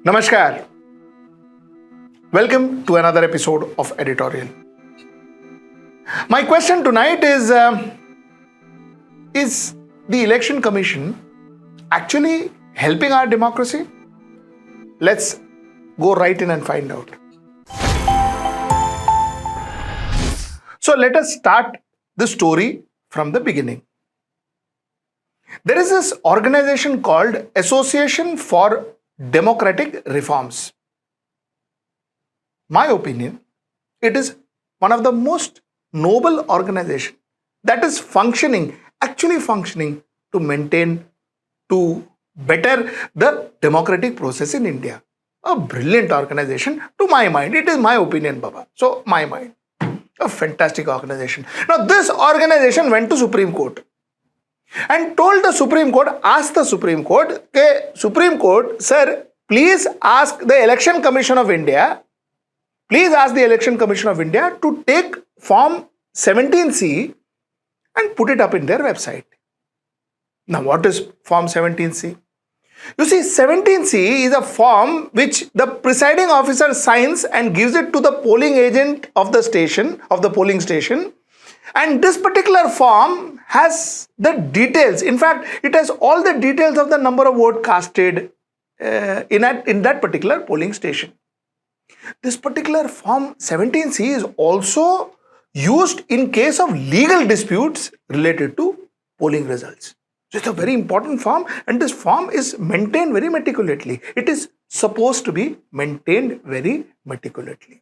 Namaskar. Welcome to another episode of Editorial. My question tonight is the Election Commission actually helping our democracy? Let's go right in and find out. So let us start the story from the beginning. There is this organization called Association for Democratic Reforms. My opinion, it is one of the most noble organizations that is actually functioning to maintain, to better the democratic process in India. A brilliant organization to my mind. It is my opinion, Baba. So, my mind. A fantastic organization. Now, this organization went to Supreme Court and told the Supreme Court, asked the Supreme Court, okay, Supreme Court, sir, please ask the Election Commission of India, to take Form 17C and put it up in their website. Now, what is Form 17C? You see, 17C is a form which the presiding officer signs and gives it to the polling agent of the station, of the polling station. And this particular form has the details. In fact, it has all the details of the number of votes casted in that particular polling station. This particular Form 17C is also used in case of legal disputes related to polling results. So it's a very important form, and this form is maintained very meticulously. It is supposed to be maintained very meticulously.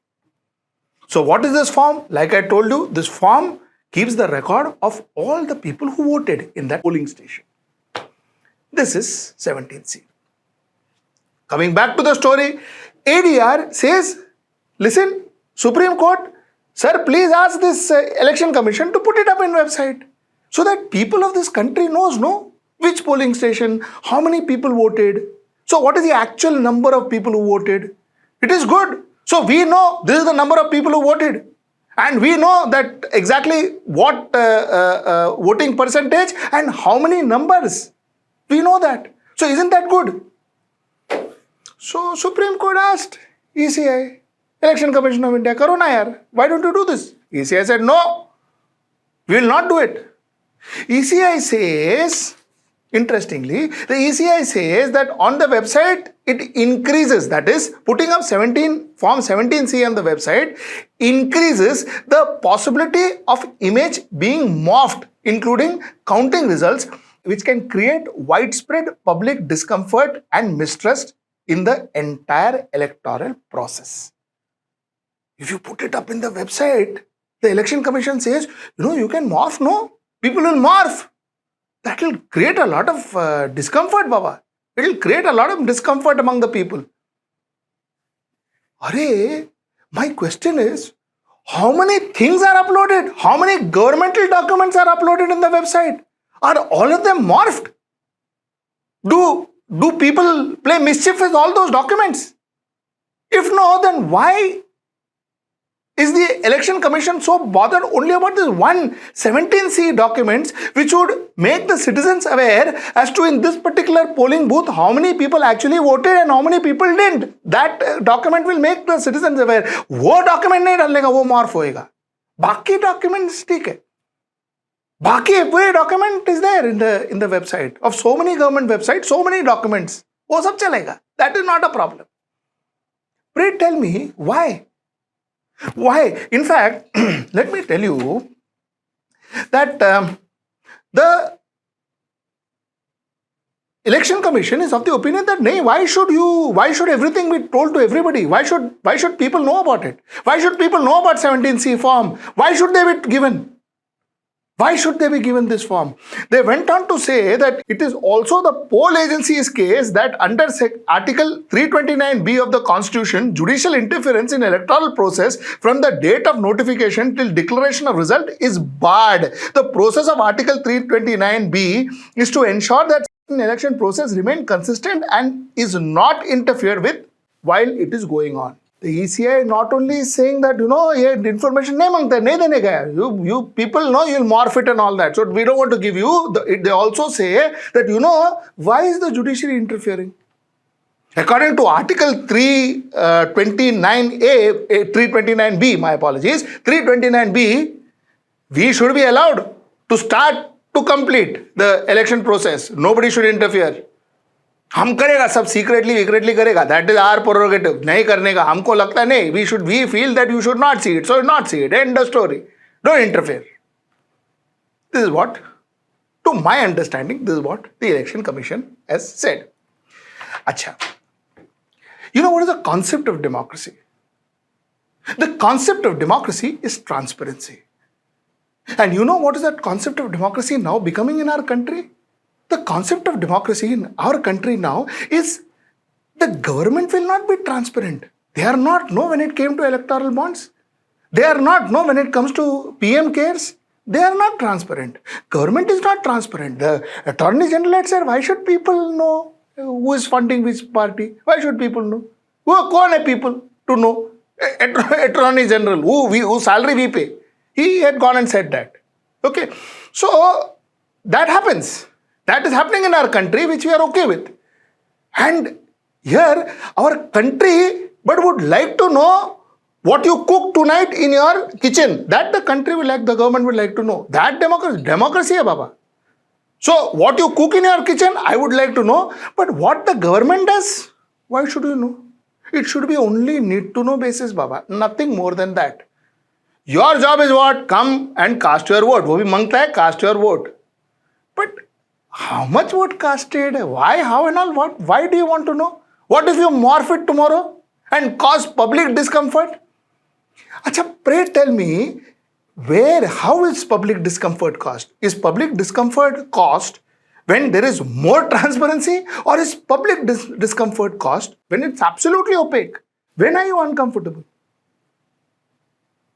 So what is this form? Like I told you, this form keeps the record of all the people who voted in that polling station. This is 17C. Coming back to the story, ADR says, listen, Supreme Court, sir, please ask this Election Commission to put it up in website so that people of this country knows, which polling station, how many people voted. So what is the actual number of people who voted? It is good. So we know this is the number of people who voted. And we know that exactly what voting percentage and how many numbers. We know that. So isn't that good? So Supreme Court asked ECI, Election Commission of India, Karo na yaar, why don't you do this? ECI said, no, we will not do it. ECI says, interestingly, the ECI says that on the website, it increases, that is, putting up Form 17C on the website increases the possibility of image being morphed, including counting results, which can create widespread public discomfort and mistrust in the entire electoral process. If you put it up in the website, the Election Commission says, you can morph, people will morph. That will create a lot of discomfort, Baba. It will create a lot of discomfort among the people. Arey, my question is, how many things are uploaded? How many governmental documents are uploaded in the website? Are all of them morphed? Do people play mischief with all those documents? If no, then why is the Election Commission so bothered only about this one 17C documents which would make the citizens aware as to in this particular polling booth how many people actually voted and how many people didn't? That document will make the citizens aware. वो document नहीं डालने का, वो morph होएगा. बाकी documents ठीक है. बाकी पूरे document is there in the website of so many government websites, so many documents. वो सब चलेगा. That is not a problem. Pray tell me why. Why? In fact, let me tell you that the Election Commission is of the opinion that why should everything be told to everybody? Why should people know about it? Why should people know about 17C form? Why should they be given? Why should they be given this form? They went on to say that it is also the poll agency's case that under Article 329B of the Constitution, judicial interference in electoral process from the date of notification till declaration of result is barred. The process of Article 329B is to ensure that election process remain consistent and is not interfered with while it is going on. The ECI not only is saying that, ये information नहीं देने का, you people know you'll morph it and all that. So we don't want to give you. They also say that, why is the judiciary interfering? According to Article 329A, 329B, my apologies, 329B, we should be allowed to start to complete the election process. Nobody should interfere. हम करेगा सब secretly करेगा, that is our prerogative. नहीं करने का हमको लगता है नहीं, we feel that you should not see it, so not see it, and the story, don't interfere. This is what, to my understanding, this is what the election commission has said. अच्छा, you know what is the concept of democracy? The concept of democracy is transparency. And you know what is that concept of democracy now becoming in our country? The concept of democracy in our country now is the government will not be transparent. They are not know when it came to electoral bonds. They are not know when it comes to PM cares. They are not transparent. Government is not transparent. The Attorney General had said, why should people know who is funding which party? Why should people know? Who are people to know? Attorney General, who salary we pay. He had gone and said that. Okay. So that happens. That is happening in our country, which we are okay with. And here, our country, but would like to know what you cook tonight in your kitchen. That the country will like, the government will like to know. That democracy hai, Baba. So, what you cook in your kitchen, I would like to know. But what the government does, why should you know? It should be only need to know basis, Baba. Nothing more than that. Your job is what? Come and cast your vote. वो भी मांगता है, cast your vote. But how much vote casted? Why? How and all? What? Why do you want to know? What if you morph it tomorrow and cause public discomfort? Acha, pray tell me, how is public discomfort caused? Is public discomfort caused when there is more transparency, or is public discomfort caused when it's absolutely opaque? When are you uncomfortable?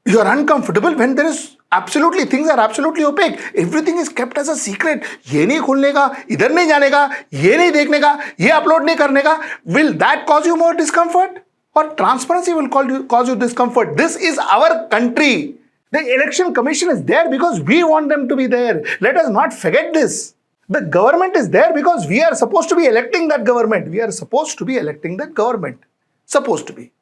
You are uncomfortable when there is absolutely, things are absolutely opaque. Everything is kept as a secret. ये नहीं खुलने का, इधर नहीं जाने का, ये नहीं देखने का, ये upload नहीं करने का. Will that cause you more discomfort? Or transparency will cause you discomfort? This is our country. The election commission is there because we want them to be there. Let us not forget this. The government is there because we are supposed to be electing that government. We are supposed to be electing that government. Supposed to be.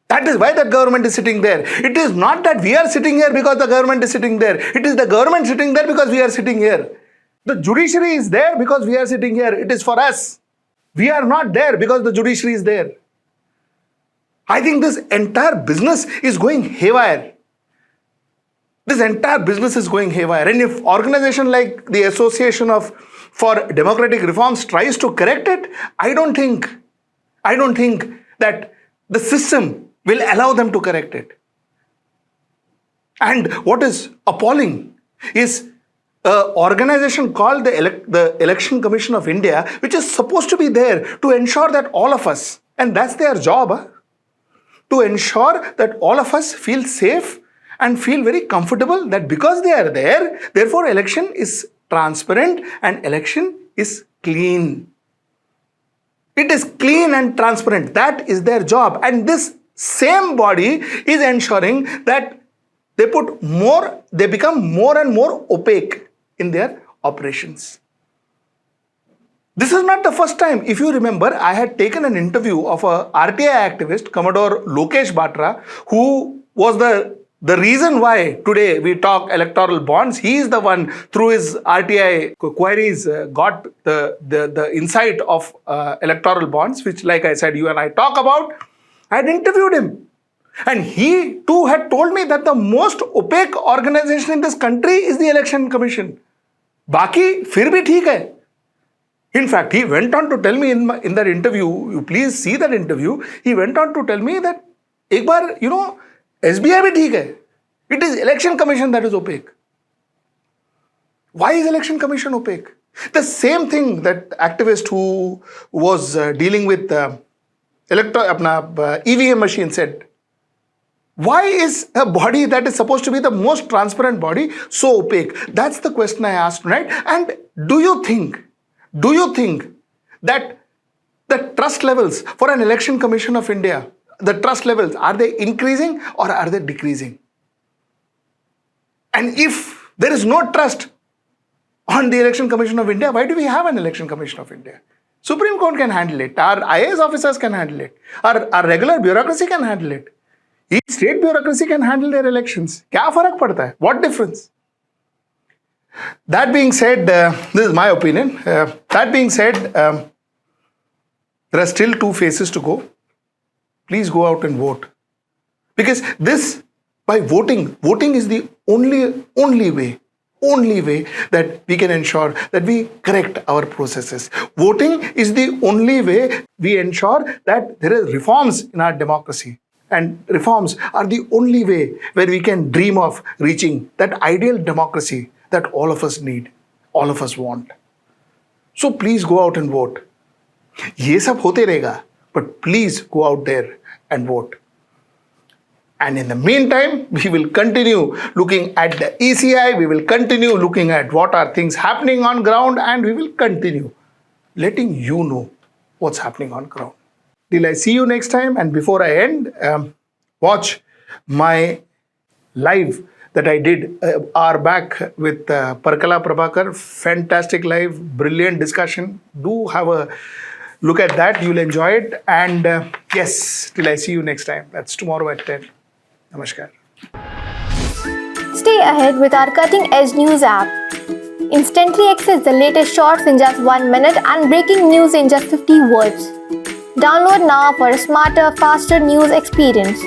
That is why the government is sitting there. It is not that we are sitting here because the government is sitting there. It is the government sitting there because we are sitting here. The judiciary is there because we are sitting here. It is for us. We are not there because the judiciary is there. I think this entire business is going haywire. This entire business is going haywire. And if organization like the Association for Democratic Reforms tries to correct it, I don't think that the system will allow them to correct it. And what is appalling is an organization called the Election Commission of India, which is supposed to be there to ensure that all of us, and that's their job, to ensure that all of us feel safe and feel very comfortable that because they are there, therefore election is transparent and election is clean. It is clean and transparent. That is their job. And this same body is ensuring that they become more and more opaque in their operations. This is not the first time. If you remember, I had taken an interview of a RTI activist, Commodore Lokesh Batra, who was the reason why today we talk electoral bonds. He is the one, through his RTI queries, got the insight of electoral bonds, which, like I said, you and I talk about. I had interviewed him. And he too had told me that the most opaque organization in this country is the Election Commission. Baki, fir bhi theek hai. In fact, he went on to tell me in that interview, you please see that interview, he went on to tell me that, ek baar, SBI bhi theek hai. It is Election Commission that is opaque. Why is Election Commission opaque? The same thing that activist who was dealing with EVM machine said. Why is a body that is supposed to be the most transparent body so opaque? That's the question I asked tonight. And do you think that the trust levels for an Election Commission of India, the trust levels, are they increasing or are they decreasing? And if there is no trust on the Election Commission of India, why do we have an Election Commission of India? Supreme Court can handle it. Our IAS officers can handle it. Our regular bureaucracy can handle it. Each state bureaucracy can handle their elections. क्या फर्क पड़ता है? What difference? That being said, this is my opinion. That being said, there are still 2 phases to go. Please go out and vote. Because this, by voting is the only way that we can ensure that we correct our processes. Voting is the only way we ensure that there is reforms in our democracy. And reforms are the only way where we can dream of reaching that ideal democracy that all of us need, all of us want. So please go out and vote. ये सब होते रहेगा, but please go out there and vote. And in the meantime, we will continue looking at the ECI, we will continue looking at what are things happening on ground, and we will continue letting you know what's happening on ground. Till I see you next time, and before I end, watch my live that I did an hour back with Parkala Prabhakar. Fantastic live, brilliant discussion. Do have a look at that, you'll enjoy it. And yes, till I see you next time. That's tomorrow at 10. Namaskar. Stay ahead with our cutting-edge news app. Instantly access the latest shorts in just 1 minute and breaking news in just 50 words. Download now for a smarter, faster news experience.